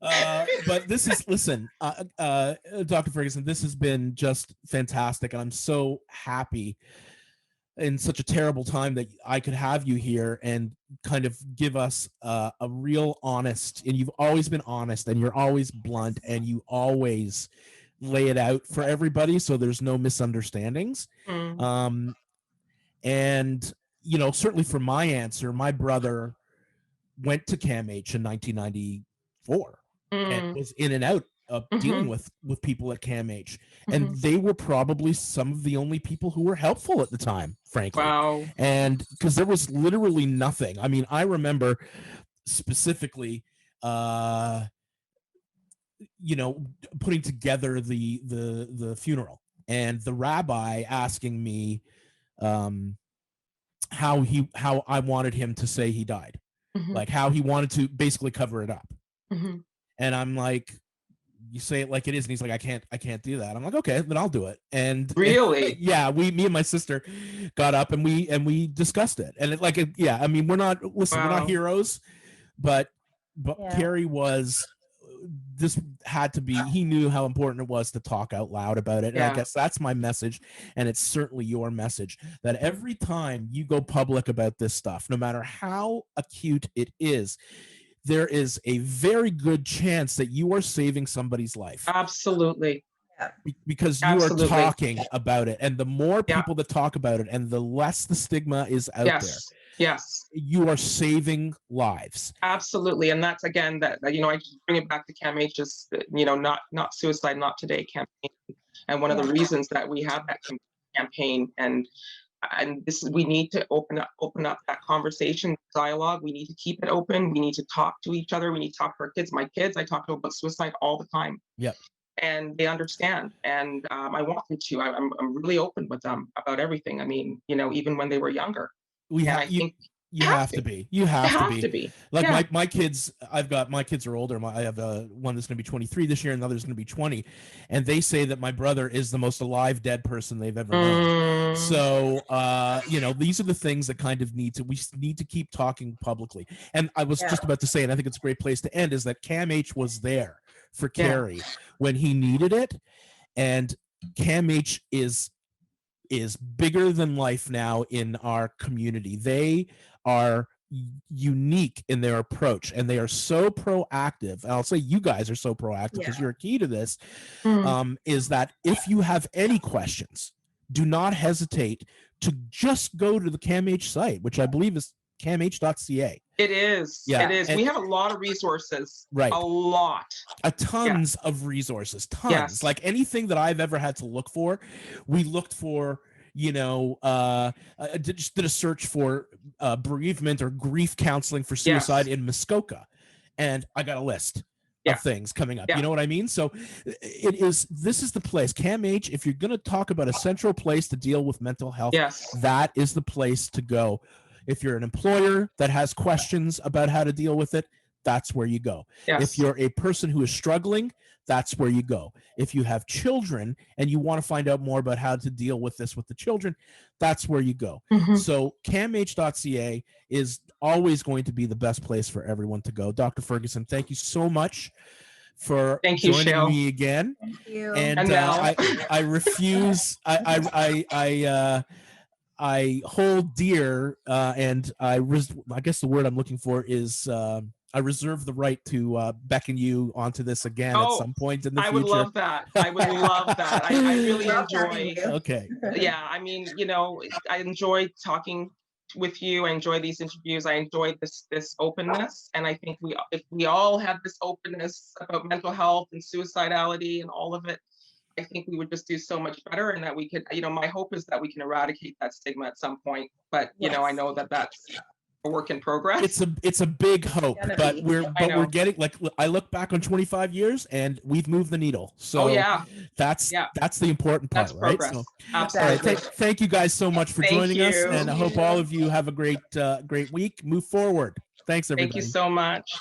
But this is, listen, Dr. Ferguson, this has been just fantastic, and I'm so happy in such a terrible time that I could have you here and kind of give us a real honest, and you've always been honest, and you're always blunt, and you always lay it out for everybody so there's no misunderstandings. And certainly for my answer, my brother went to CAMH in 1994 and was in and out of dealing with people at CAMH, and they were probably some of the only people who were helpful at the time, frankly. Wow. And because there was literally nothing. I mean, I remember specifically putting together the funeral, and the rabbi asking me how I wanted him to say he died, like how he wanted to basically cover it up. And I'm like, you say it like it is, and he's like, I can't do that. I'm like, okay, then I'll do it. And really, yeah, me and my sister got up and we discussed it. And I mean, we're not heroes, but Carrie was. This had to be, he knew how important it was to talk out loud about it. And I guess that's my message. And it's certainly your message, that every time you go public about this stuff, no matter how acute it is, there is a very good chance that you are saving somebody's life. Absolutely. Because you are talking about it. And the more people that talk about it, and the less the stigma is out there. Yes, you are saving lives. Absolutely. And that's, again, that I just bring it back to CAMH's, not suicide, not today campaign. And one of the reasons that we have that campaign, and this is, we need to open up that conversation, dialogue. We need to keep it open. We need to talk to each other. We need to talk to our kids. My kids, I talk to them about suicide all the time. Yep. And they understand, and I want them to. I'm really open with them about everything. I mean, even when they were younger. You have to be. You have to be. Like my kids, my kids are older. I have one that's going to be 23 this year, and another's going to be 20, and they say that my brother is the most alive dead person they've ever known. So these are the things that kind of we need to keep talking publicly. And I was just about to say, and I think it's a great place to end, is that CAMH was there for Carrie when he needed it, and CAMH is bigger than life now in our community. They are unique in their approach, and they are so proactive. And I'll say you guys are so proactive because you're a key to this, is that if you have any questions, do not hesitate to just go to the CAMH site, which I believe is camh.ca. It is. It is. And we have a lot of resources. Right. A lot. Tons of resources. Tons. Like anything that I've ever had to look for, we looked for, just did a search for bereavement or grief counseling for suicide in Muskoka. And I got a list of things coming up. You know what I mean? So this is the place. CAMH, if you're going to talk about a central place to deal with mental health, that is the place to go. If you're an employer that has questions about how to deal with it, that's where you go. If you're a person who is struggling, that's where you go. If you have children and you want to find out more about how to deal with this with the children, that's where you go. So camh.ca is always going to be the best place for everyone to go. Dr. Ferguson, thank you so much for joining me again. Thank you. And I refuse. I hold dear, and I guess the word I'm looking for is I reserve the right to beckon you onto this again at some point in the future. I would love that. I would love that. I really enjoy. Okay. Yeah, I mean, I enjoy talking with you. I enjoy these interviews. I enjoy this openness, and I think if we all had this openness about mental health and suicidality and all of it, I think we would just do so much better, and that we could, my hope is that we can eradicate that stigma at some point. But, I know that that's a work in progress. It's a big hope, but we're getting, like, I look back on 25 years and we've moved the needle. So that's the important part, right? So, absolutely. All right, thank you guys so much for joining us, and I hope all of you have a great week. Move forward. Thanks, everybody. Thank you so much.